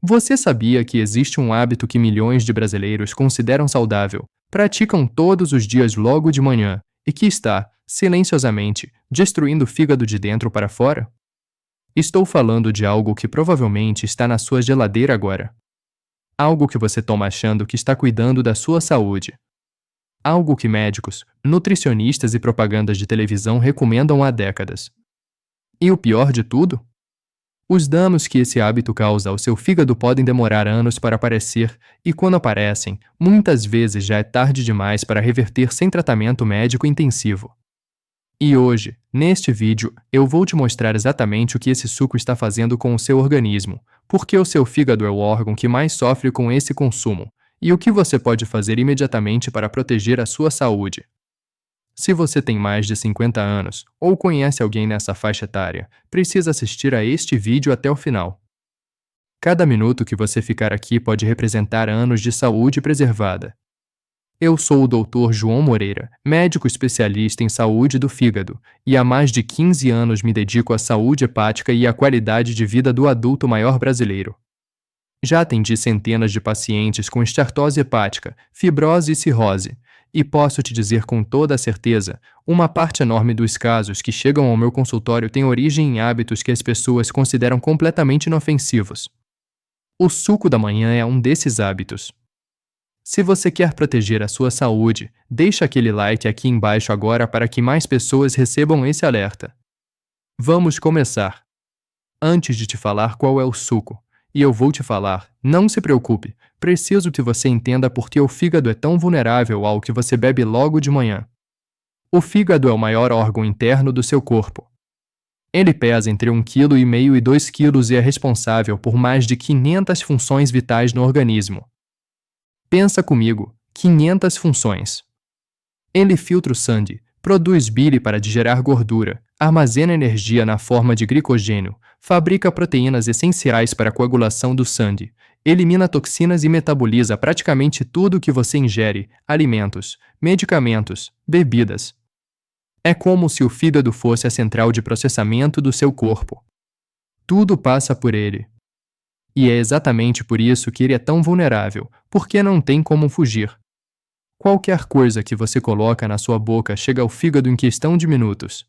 Você sabia que existe um hábito que milhões de brasileiros consideram saudável, praticam todos os dias logo de manhã e que está, silenciosamente, destruindo o fígado de dentro para fora? Estou falando de algo que provavelmente está na sua geladeira agora. Algo que você toma achando que está cuidando da sua saúde. Algo que médicos, nutricionistas e propagandas de televisão recomendam há décadas. E o pior de tudo? Os danos que esse hábito causa ao seu fígado podem demorar anos para aparecer, e quando aparecem, muitas vezes já é tarde demais para reverter sem tratamento médico intensivo. E hoje, neste vídeo, eu vou te mostrar exatamente o que esse suco está fazendo com o seu organismo, porque o seu fígado é o órgão que mais sofre com esse consumo, e o que você pode fazer imediatamente para proteger a sua saúde. Se você tem mais de 50 anos ou conhece alguém nessa faixa etária, precisa assistir a este vídeo até o final. Cada minuto que você ficar aqui pode representar anos de saúde preservada. Eu sou o Dr. João Moreira, médico especialista em saúde do fígado, e há mais de 15 anos me dedico à saúde hepática e à qualidade de vida do adulto maior brasileiro. Já atendi centenas de pacientes com esteatose hepática, fibrose e cirrose, e posso te dizer com toda a certeza, uma parte enorme dos casos que chegam ao meu consultório tem origem em hábitos que as pessoas consideram completamente inofensivos. O suco da manhã é um desses hábitos. Se você quer proteger a sua saúde, deixa aquele like aqui embaixo agora para que mais pessoas recebam esse alerta. Vamos começar. Antes de te falar qual é o suco, e eu vou te falar, não se preocupe, preciso que você entenda por que o fígado é tão vulnerável ao que você bebe logo de manhã. O fígado é o maior órgão interno do seu corpo. Ele pesa entre 1,5 kg e 2 kg e é responsável por mais de 500 funções vitais no organismo. Pensa comigo, 500 funções. Ele filtra o sangue, produz bile para digerir gordura, armazena energia na forma de glicogênio, fabrica proteínas essenciais para a coagulação do sangue, elimina toxinas e metaboliza praticamente tudo o que você ingere, alimentos, medicamentos, bebidas. É como se o fígado fosse a central de processamento do seu corpo. Tudo passa por ele. E é exatamente por isso que ele é tão vulnerável, porque não tem como fugir. Qualquer coisa que você coloca na sua boca chega ao fígado em questão de minutos.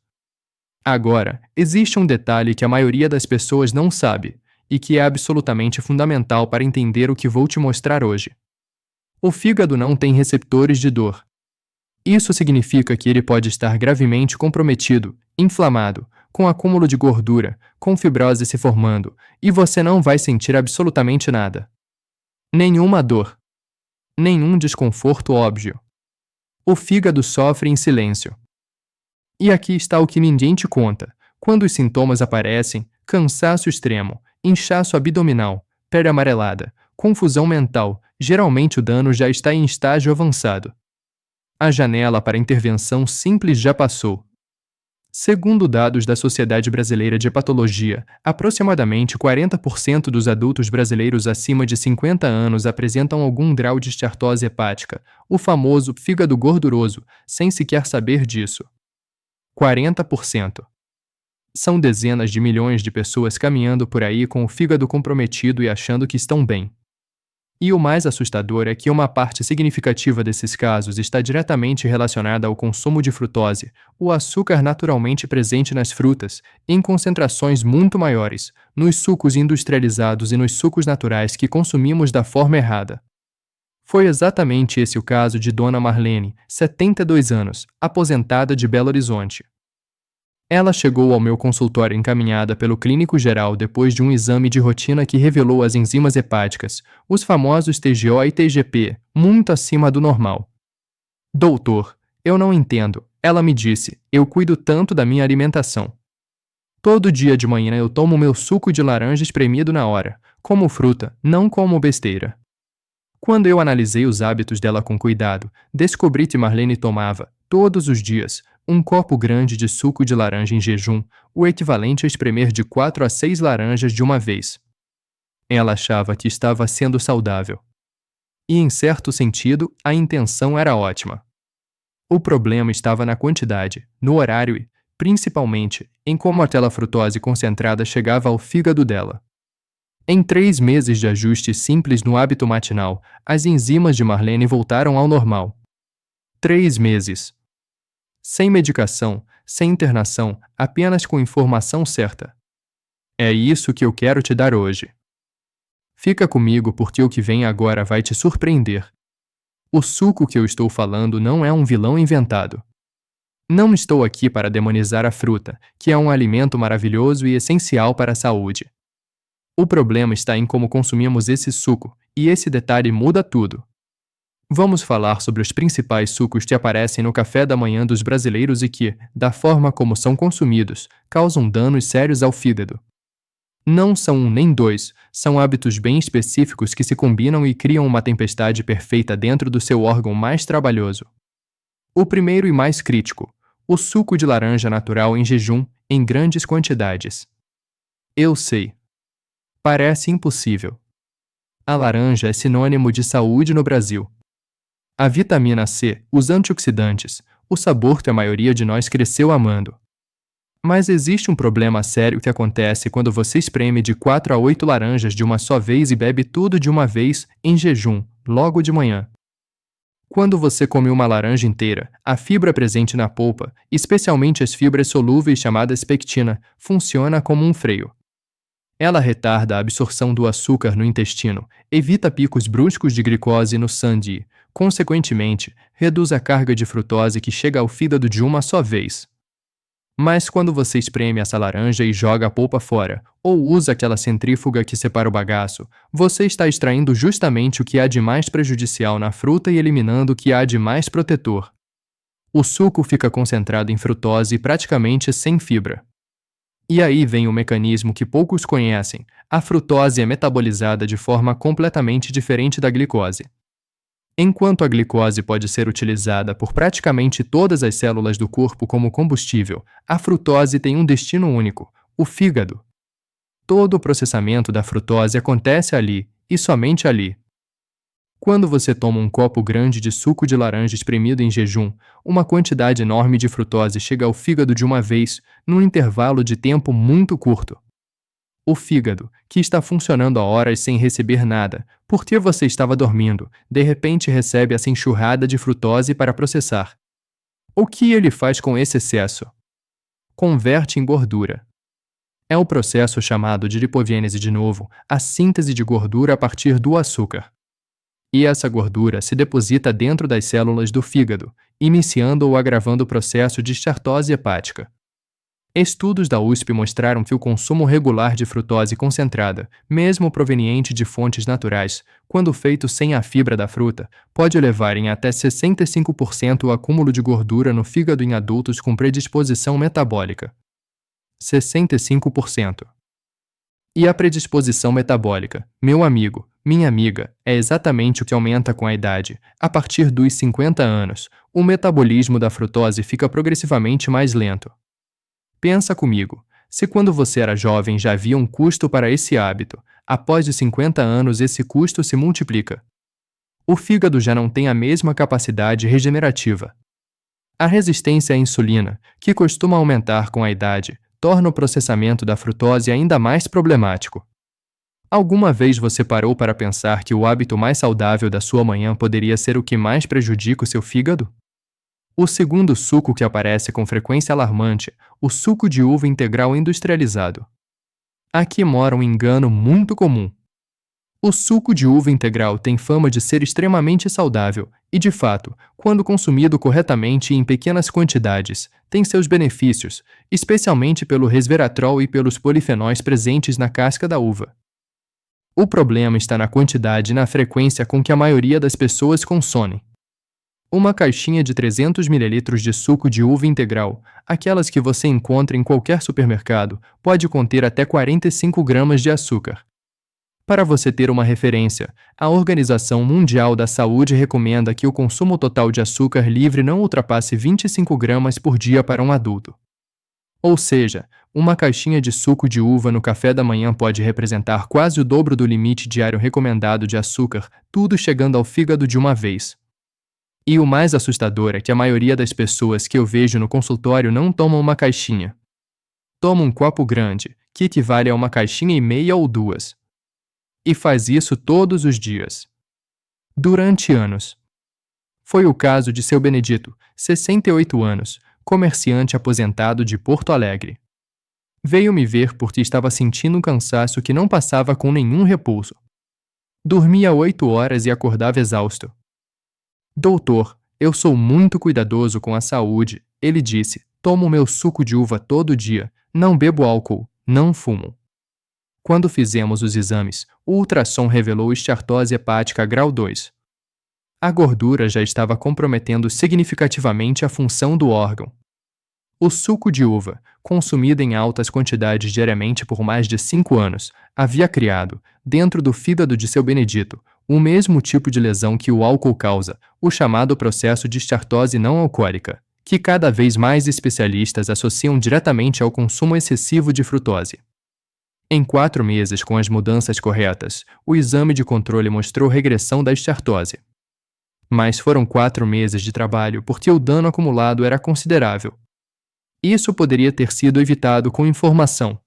Agora, existe um detalhe que a maioria das pessoas não sabe, e que é absolutamente fundamental para entender o que vou te mostrar hoje. O fígado não tem receptores de dor. Isso significa que ele pode estar gravemente comprometido, inflamado, com acúmulo de gordura, com fibrose se formando, e você não vai sentir absolutamente nada. Nenhuma dor. Nenhum desconforto óbvio. O fígado sofre em silêncio. E aqui está o que ninguém te conta. Quando os sintomas aparecem, cansaço extremo, inchaço abdominal, pele amarelada, confusão mental, geralmente o dano já está em estágio avançado. A janela para intervenção simples já passou. Segundo dados da Sociedade Brasileira de Hepatologia, aproximadamente 40% dos adultos brasileiros acima de 50 anos apresentam algum grau de esteatose hepática, o famoso fígado gorduroso, sem sequer saber disso. 40%. São dezenas de milhões de pessoas caminhando por aí com o fígado comprometido e achando que estão bem. E o mais assustador é que uma parte significativa desses casos está diretamente relacionada ao consumo de frutose, o açúcar naturalmente presente nas frutas, em concentrações muito maiores, nos sucos industrializados e nos sucos naturais que consumimos da forma errada. Foi exatamente esse o caso de Dona Marlene, 72 anos, aposentada de Belo Horizonte. Ela chegou ao meu consultório encaminhada pelo clínico geral depois de um exame de rotina que revelou as enzimas hepáticas, os famosos TGO e TGP, muito acima do normal. Doutor, eu não entendo, ela me disse, eu cuido tanto da minha alimentação. Todo dia de manhã eu tomo meu suco de laranja espremido na hora, como fruta, não como besteira. Quando eu analisei os hábitos dela com cuidado, descobri que Marlene tomava, todos os dias, um copo grande de suco de laranja em jejum, o equivalente a espremer de 4 a 6 laranjas de uma vez. Ela achava que estava sendo saudável. E, em certo sentido, a intenção era ótima. O problema estava na quantidade, no horário e, principalmente, em como aquela frutose concentrada chegava ao fígado dela. Em 3 meses de ajuste simples no hábito matinal, as enzimas de Marlene voltaram ao normal. 3 meses. Sem medicação, sem internação, apenas com informação certa. É isso que eu quero te dar hoje. Fica comigo porque o que vem agora vai te surpreender. O suco que eu estou falando não é um vilão inventado. Não estou aqui para demonizar a fruta, que é um alimento maravilhoso e essencial para a saúde. O problema está em como consumimos esse suco, e esse detalhe muda tudo. Vamos falar sobre os principais sucos que aparecem no café da manhã dos brasileiros e que, da forma como são consumidos, causam danos sérios ao fígado. Não são um nem dois, são hábitos bem específicos que se combinam e criam uma tempestade perfeita dentro do seu órgão mais trabalhoso. O primeiro e mais crítico: o suco de laranja natural em jejum, em grandes quantidades. Eu sei. Parece impossível. A laranja é sinônimo de saúde no Brasil. A vitamina C, os antioxidantes, o sabor que a maioria de nós cresceu amando. Mas existe um problema sério que acontece quando você espreme de 4 a 8 laranjas de uma só vez e bebe tudo de uma vez, em jejum, logo de manhã. Quando você come uma laranja inteira, a fibra presente na polpa, especialmente as fibras solúveis chamadas pectina, funciona como um freio. Ela retarda a absorção do açúcar no intestino, evita picos bruscos de glicose no sangue e, consequentemente, reduz a carga de frutose que chega ao fígado de uma só vez. Mas quando você espreme essa laranja e joga a polpa fora, ou usa aquela centrífuga que separa o bagaço, você está extraindo justamente o que há de mais prejudicial na fruta e eliminando o que há de mais protetor. O suco fica concentrado em frutose e praticamente sem fibra. E aí vem o mecanismo que poucos conhecem: a frutose é metabolizada de forma completamente diferente da glicose. Enquanto a glicose pode ser utilizada por praticamente todas as células do corpo como combustível, a frutose tem um destino único: o fígado. Todo o processamento da frutose acontece ali, e somente ali. Quando você toma um copo grande de suco de laranja espremido em jejum, uma quantidade enorme de frutose chega ao fígado de uma vez, num intervalo de tempo muito curto. O fígado, que está funcionando há horas sem receber nada, porque você estava dormindo, de repente recebe essa enxurrada de frutose para processar. O que ele faz com esse excesso? Converte em gordura. É o processo chamado de lipogênese de novo, a síntese de gordura a partir do açúcar. E essa gordura se deposita dentro das células do fígado, iniciando ou agravando o processo de estartose hepática. Estudos da USP mostraram que o consumo regular de frutose concentrada, mesmo proveniente de fontes naturais, quando feito sem a fibra da fruta, pode levar em até 65% o acúmulo de gordura no fígado em adultos com predisposição metabólica. 65%. E a predisposição metabólica, meu amigo, minha amiga, é exatamente o que aumenta com a idade. A partir dos 50 anos, o metabolismo da frutose fica progressivamente mais lento. Pensa comigo, se quando você era jovem já havia um custo para esse hábito, após os 50 anos esse custo se multiplica. O fígado já não tem a mesma capacidade regenerativa. A resistência à insulina, que costuma aumentar com a idade, torna o processamento da frutose ainda mais problemático. Alguma vez você parou para pensar que o hábito mais saudável da sua manhã poderia ser o que mais prejudica o seu fígado? O segundo suco que aparece com frequência alarmante, o suco de uva integral industrializado. Aqui mora um engano muito comum. O suco de uva integral tem fama de ser extremamente saudável e, de fato, quando consumido corretamente e em pequenas quantidades, tem seus benefícios, especialmente pelo resveratrol e pelos polifenóis presentes na casca da uva. O problema está na quantidade e na frequência com que a maioria das pessoas consomem. Uma caixinha de 300 ml de suco de uva integral, aquelas que você encontra em qualquer supermercado, pode conter até 45 gramas de açúcar. Para você ter uma referência, a Organização Mundial da Saúde recomenda que o consumo total de açúcar livre não ultrapasse 25 gramas por dia para um adulto. Ou seja, uma caixinha de suco de uva no café da manhã pode representar quase o dobro do limite diário recomendado de açúcar, tudo chegando ao fígado de uma vez. E o mais assustador é que a maioria das pessoas que eu vejo no consultório não tomam uma caixinha. Toma um copo grande, que equivale a uma caixinha e meia ou duas. e faz isso todos os dias, durante anos. Foi o caso de seu Benedito, 68 anos, comerciante aposentado de Porto Alegre. Veio me ver porque estava sentindo um cansaço que não passava com nenhum repouso. Dormia 8 horas e acordava exausto. Doutor, eu sou muito cuidadoso com a saúde, ele disse. Tomo meu suco de uva todo dia, não bebo álcool, não fumo. Quando fizemos os exames, o ultrassom revelou esteatose hepática grau 2. A gordura já estava comprometendo significativamente a função do órgão. O suco de uva, consumido em altas quantidades diariamente por mais de 5 anos, havia criado, dentro do fígado de seu Benedito, o mesmo tipo de lesão que o álcool causa, o chamado processo de esteatose não alcoólica, que cada vez mais especialistas associam diretamente ao consumo excessivo de frutose. Em 4 meses, com as mudanças corretas, o exame de controle mostrou regressão da esteatose. Mas foram 4 meses de trabalho porque o dano acumulado era considerável. Isso poderia ter sido evitado com informação.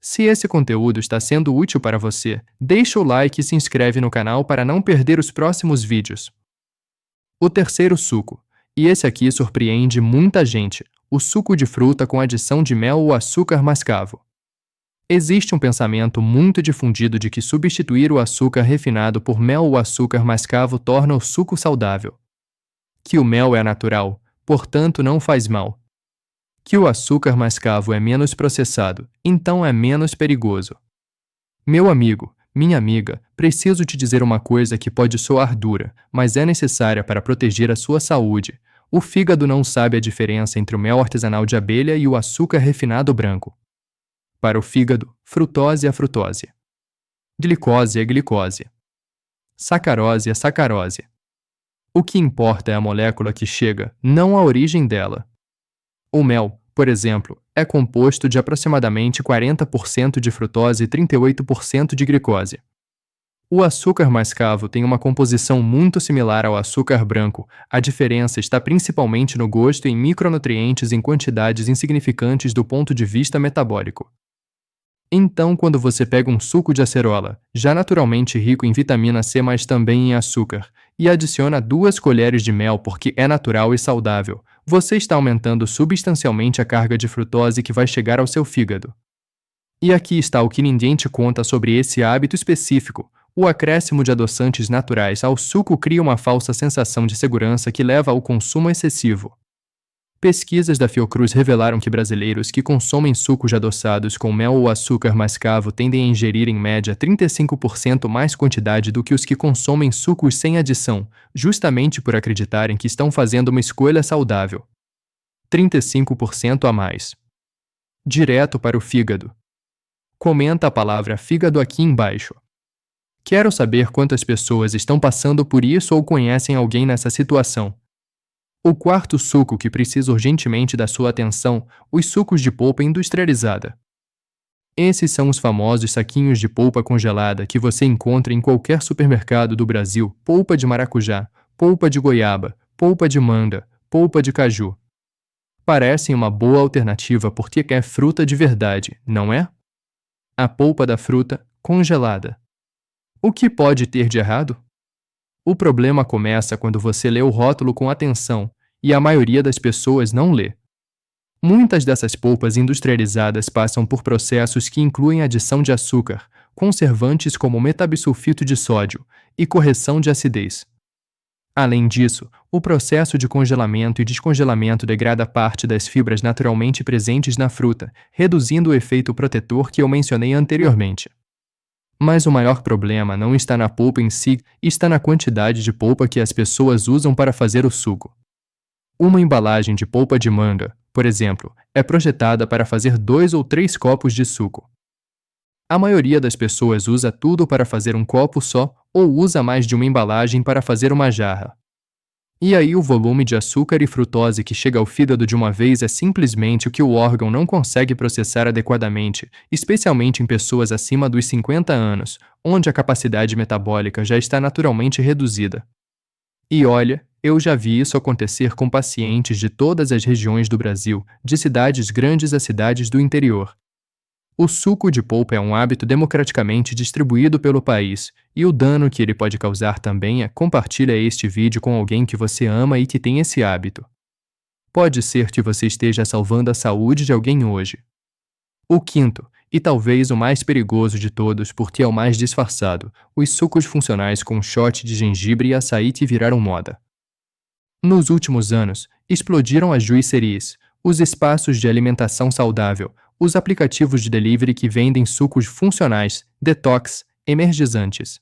Se esse conteúdo está sendo útil para você, deixa o like e se inscreve no canal para não perder os próximos vídeos. O terceiro suco, e esse aqui surpreende muita gente, o suco de fruta com adição de mel ou açúcar mascavo. Existe um pensamento muito difundido de que substituir o açúcar refinado por mel ou açúcar mascavo torna o suco saudável. Que o mel é natural, portanto não faz mal. Que o açúcar mascavo é menos processado, então é menos perigoso. Meu amigo, minha amiga, preciso te dizer uma coisa que pode soar dura, mas é necessária para proteger a sua saúde. O fígado não sabe a diferença entre o mel artesanal de abelha e o açúcar refinado branco. Para o fígado, frutose é frutose. Glicose é glicose. Sacarose é sacarose. O que importa é a molécula que chega, não a origem dela. O mel, por exemplo, é composto de aproximadamente 40% de frutose e 38% de glicose. O açúcar mascavo tem uma composição muito similar ao açúcar branco, a diferença está principalmente no gosto e em micronutrientes em quantidades insignificantes do ponto de vista metabólico. Então, quando você pega um suco de acerola, já naturalmente rico em vitamina C, mas também em açúcar, e adiciona 2 colheres de mel porque é natural e saudável, você está aumentando substancialmente a carga de frutose que vai chegar ao seu fígado. E aqui está o que ninguém te conta sobre esse hábito específico. O acréscimo de adoçantes naturais ao suco cria uma falsa sensação de segurança que leva ao consumo excessivo. Pesquisas da Fiocruz revelaram que brasileiros que consomem sucos adoçados com mel ou açúcar mascavo tendem a ingerir em média 35% mais quantidade do que os que consomem sucos sem adição, justamente por acreditarem que estão fazendo uma escolha saudável. 35% a mais. Direto para o fígado. Comenta a palavra fígado aqui embaixo. Quero saber quantas pessoas estão passando por isso ou conhecem alguém nessa situação. O quarto suco que precisa urgentemente da sua atenção, os sucos de polpa industrializada. Esses são os famosos saquinhos de polpa congelada que você encontra em qualquer supermercado do Brasil: polpa de maracujá, polpa de goiaba, polpa de manga, polpa de caju. Parecem uma boa alternativa porque é fruta de verdade, não é? A polpa da fruta, congelada. O que pode ter de errado? O problema começa quando você lê o rótulo com atenção, e a maioria das pessoas não lê. Muitas dessas polpas industrializadas passam por processos que incluem adição de açúcar, conservantes como metabisulfito de sódio e correção de acidez. Além disso, o processo de congelamento e descongelamento degrada parte das fibras naturalmente presentes na fruta, reduzindo o efeito protetor que eu mencionei anteriormente. Mas o maior problema não está na polpa em si, está na quantidade de polpa que as pessoas usam para fazer o suco. Uma embalagem de polpa de manga, por exemplo, é projetada para fazer 2 ou 3 copos de suco. A maioria das pessoas usa tudo para fazer um copo só ou usa mais de uma embalagem para fazer uma jarra. E aí o volume de açúcar e frutose que chega ao fígado de uma vez é simplesmente o que o órgão não consegue processar adequadamente, especialmente em pessoas acima dos 50 anos, onde a capacidade metabólica já está naturalmente reduzida. E olha, eu já vi isso acontecer com pacientes de todas as regiões do Brasil, de cidades grandes a cidades do interior. O suco de polpa é um hábito democraticamente distribuído pelo país, e o dano que ele pode causar também é: compartilhe este vídeo com alguém que você ama e que tem esse hábito. Pode ser que você esteja salvando a saúde de alguém hoje. O quinto, e talvez o mais perigoso de todos porque é o mais disfarçado, os sucos funcionais com shot de gengibre e açaí que viraram moda. Nos últimos anos, explodiram as juicerias, os espaços de alimentação saudável, os aplicativos de delivery que vendem sucos funcionais, detox, energizantes.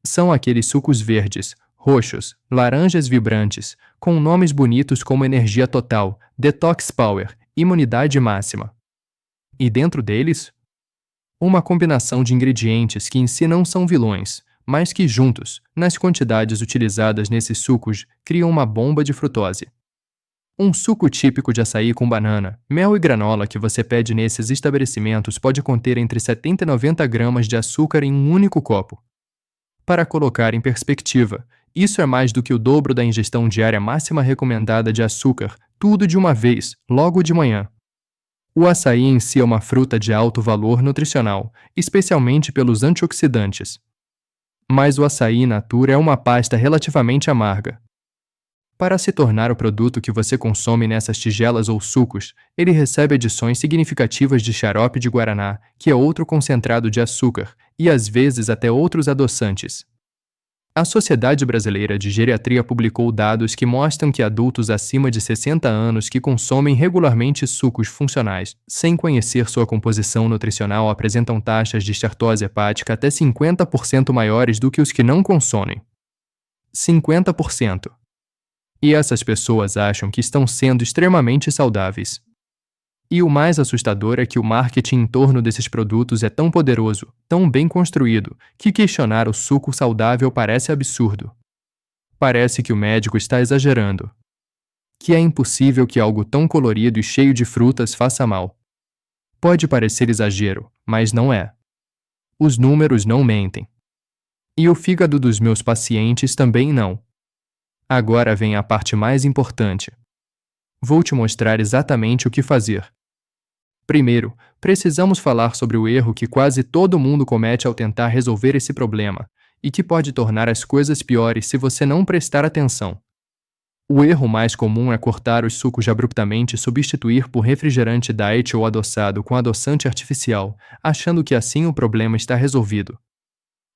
São aqueles sucos verdes, roxos, laranjas vibrantes, com nomes bonitos como Energia Total, Detox Power, Imunidade Máxima. E dentro deles, uma combinação de ingredientes que em si não são vilões, mas que juntos, nas quantidades utilizadas nesses sucos, criam uma bomba de frutose. Um suco típico de açaí com banana, mel e granola que você pede nesses estabelecimentos pode conter entre 70 e 90 gramas de açúcar em um único copo. Para colocar em perspectiva, isso é mais do que o dobro da ingestão diária máxima recomendada de açúcar, tudo de uma vez, logo de manhã. O açaí em si é uma fruta de alto valor nutricional, especialmente pelos antioxidantes. Mas o açaí in natura é uma pasta relativamente amarga. Para se tornar o produto que você consome nessas tigelas ou sucos, ele recebe adições significativas de xarope de guaraná, que é outro concentrado de açúcar, e às vezes até outros adoçantes. A Sociedade Brasileira de Geriatria publicou dados que mostram que adultos acima de 60 anos que consomem regularmente sucos funcionais, sem conhecer sua composição nutricional, apresentam taxas de estartose hepática até 50% maiores do que os que não consomem. 50%. E essas pessoas acham que estão sendo extremamente saudáveis. E o mais assustador é que o marketing em torno desses produtos é tão poderoso, tão bem construído, que questionar o suco saudável parece absurdo. Parece que o médico está exagerando. Que é impossível que algo tão colorido e cheio de frutas faça mal. Pode parecer exagero, mas não é. Os números não mentem. E o fígado dos meus pacientes também não. Agora vem a parte mais importante. Vou te mostrar exatamente o que fazer. Primeiro, precisamos falar sobre o erro que quase todo mundo comete ao tentar resolver esse problema, e que pode tornar as coisas piores se você não prestar atenção. O erro mais comum é cortar os sucos abruptamente e substituir por refrigerante diet ou adoçado com adoçante artificial, achando que assim o problema está resolvido.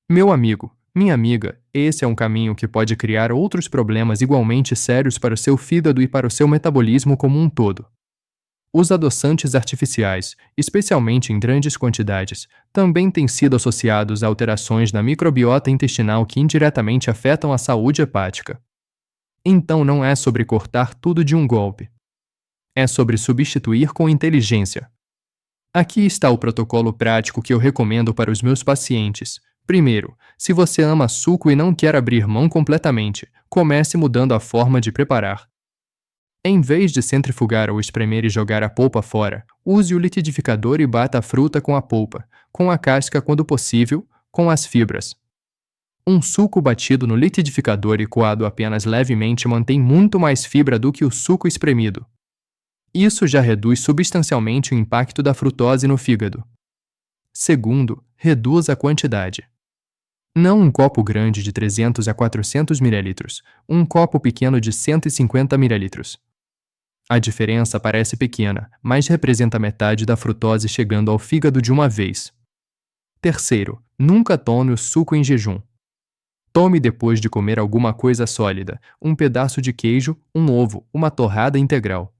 Meu amigo, minha amiga, esse é um caminho que pode criar outros problemas igualmente sérios para o seu fígado e para o seu metabolismo como um todo. Os adoçantes artificiais, especialmente em grandes quantidades, também têm sido associados a alterações na microbiota intestinal que indiretamente afetam a saúde hepática. Então não é sobre cortar tudo de um golpe. É sobre substituir com inteligência. Aqui está o protocolo prático que eu recomendo para os meus pacientes. Primeiro, se você ama suco e não quer abrir mão completamente, comece mudando a forma de preparar. Em vez de centrifugar ou espremer e jogar a polpa fora, use o liquidificador e bata a fruta com a polpa, com a casca quando possível, com as fibras. Um suco batido no liquidificador e coado apenas levemente mantém muito mais fibra do que o suco espremido. Isso já reduz substancialmente o impacto da frutose no fígado. Segundo, reduza a quantidade. Não um copo grande de 300 a 400 ml, um copo pequeno de 150 ml. A diferença parece pequena, mas representa metade da frutose chegando ao fígado de uma vez. Terceiro, nunca tome o suco em jejum. Tome depois de comer alguma coisa sólida, um pedaço de queijo, um ovo, uma torrada integral.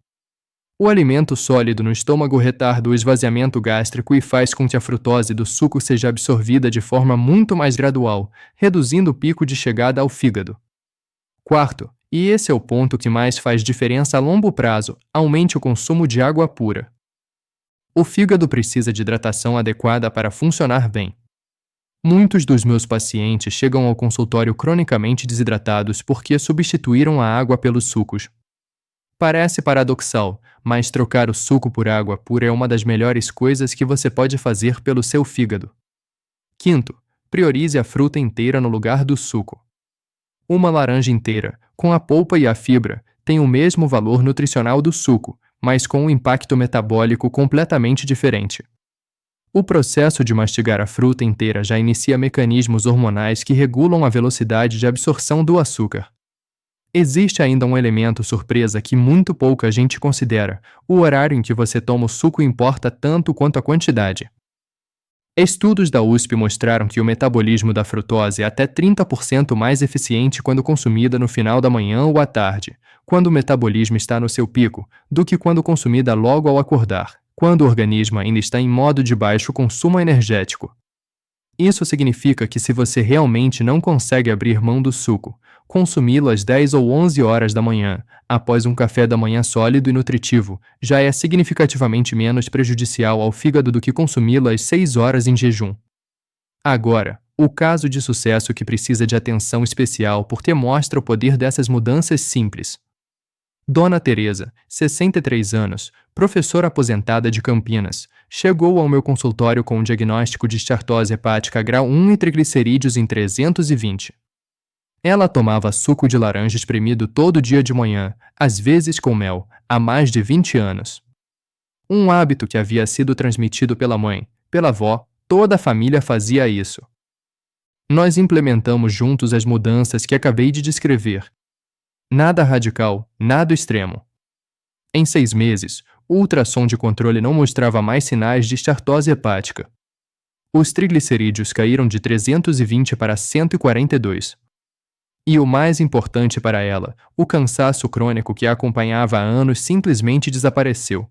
O alimento sólido no estômago retarda o esvaziamento gástrico e faz com que a frutose do suco seja absorvida de forma muito mais gradual, reduzindo o pico de chegada ao fígado. Quarto, e esse é o ponto que mais faz diferença a longo prazo, aumente o consumo de água pura. O fígado precisa de hidratação adequada para funcionar bem. Muitos dos meus pacientes chegam ao consultório cronicamente desidratados porque substituíram a água pelos sucos. Parece paradoxal, mas trocar o suco por água pura é uma das melhores coisas que você pode fazer pelo seu fígado. Quinto, priorize a fruta inteira no lugar do suco. Uma laranja inteira, com a polpa e a fibra, tem o mesmo valor nutricional do suco, mas com um impacto metabólico completamente diferente. O processo de mastigar a fruta inteira já inicia mecanismos hormonais que regulam a velocidade de absorção do açúcar. Existe ainda um elemento surpresa que muito pouca gente considera: o horário em que você toma o suco importa tanto quanto a quantidade. Estudos da USP mostraram que o metabolismo da frutose é até 30% mais eficiente quando consumida no final da manhã ou à tarde, quando o metabolismo está no seu pico, do que quando consumida logo ao acordar, quando o organismo ainda está em modo de baixo consumo energético. Isso significa que se você realmente não consegue abrir mão do suco, consumi-lo às 10 ou 11 horas da manhã, após um café da manhã sólido e nutritivo, já é significativamente menos prejudicial ao fígado do que consumi-lo às 6 horas em jejum. Agora, o caso de sucesso que precisa de atenção especial porque mostra o poder dessas mudanças simples. Dona Teresa, 63 anos, professora aposentada de Campinas, chegou ao meu consultório com um diagnóstico de esteatose hepática grau 1 e triglicerídeos em 320. Ela tomava suco de laranja espremido todo dia de manhã, às vezes com mel, há mais de 20 anos. Um hábito que havia sido transmitido pela mãe, pela avó, toda a família fazia isso. Nós implementamos juntos as mudanças que acabei de descrever. Nada radical, nada extremo. Em 6 meses, o ultrassom de controle não mostrava mais sinais de esteatose hepática. Os triglicerídeos caíram de 320 para 142. E o mais importante para ela, o cansaço crônico que a acompanhava há anos simplesmente desapareceu.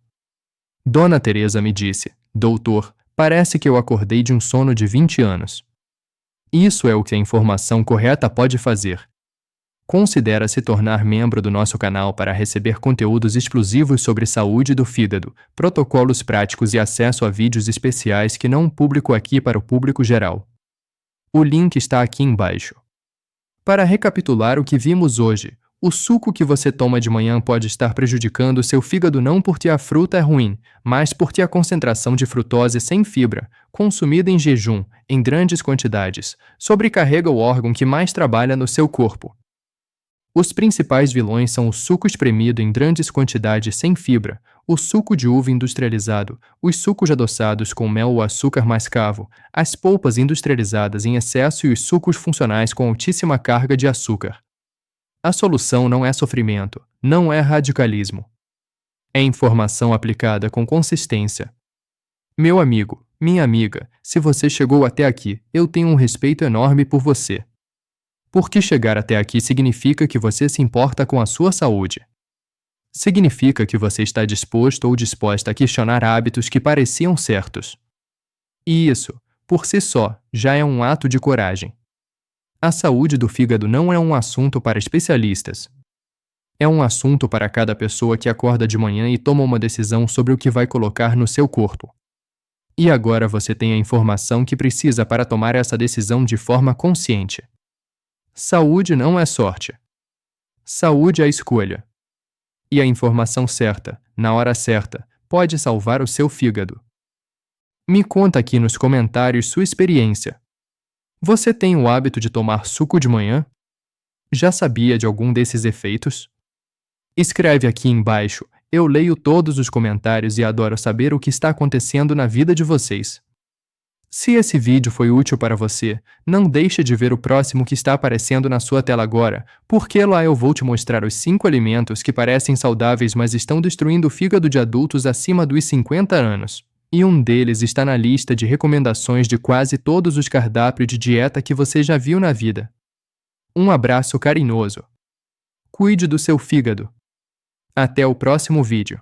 Dona Teresa me disse: doutor, parece que eu acordei de um sono de 20 anos. Isso é o que a informação correta pode fazer. Considera se tornar membro do nosso canal para receber conteúdos exclusivos sobre saúde do fígado, protocolos práticos e acesso a vídeos especiais que não publico aqui para o público geral. O link está aqui embaixo. Para recapitular o que vimos hoje, o suco que você toma de manhã pode estar prejudicando seu fígado não porque a fruta é ruim, mas porque a concentração de frutose sem fibra, consumida em jejum, em grandes quantidades, sobrecarrega o órgão que mais trabalha no seu corpo. Os principais vilões são o suco espremido em grandes quantidades sem fibra, o suco de uva industrializado, os sucos adoçados com mel ou açúcar mascavo, as polpas industrializadas em excesso e os sucos funcionais com altíssima carga de açúcar. A solução não é sofrimento, não é radicalismo. É informação aplicada com consistência. Meu amigo, minha amiga, se você chegou até aqui, eu tenho um respeito enorme por você. Porque chegar até aqui significa que você se importa com a sua saúde. Significa que você está disposto ou disposta a questionar hábitos que pareciam certos. E isso, por si só, já é um ato de coragem. A saúde do fígado não é um assunto para especialistas. É um assunto para cada pessoa que acorda de manhã e toma uma decisão sobre o que vai colocar no seu corpo. E agora você tem a informação que precisa para tomar essa decisão de forma consciente. Saúde não é sorte. Saúde é escolha. E a informação certa, na hora certa, pode salvar o seu fígado. Me conta aqui nos comentários sua experiência. Você tem o hábito de tomar suco de manhã? Já sabia de algum desses efeitos? Escreve aqui embaixo, eu leio todos os comentários e adoro saber o que está acontecendo na vida de vocês. Se esse vídeo foi útil para você, não deixe de ver o próximo que está aparecendo na sua tela agora, porque lá eu vou te mostrar os 5 alimentos que parecem saudáveis mas estão destruindo o fígado de adultos acima dos 50 anos. E um deles está na lista de recomendações de quase todos os cardápios de dieta que você já viu na vida. Um abraço carinhoso. Cuide do seu fígado. Até o próximo vídeo.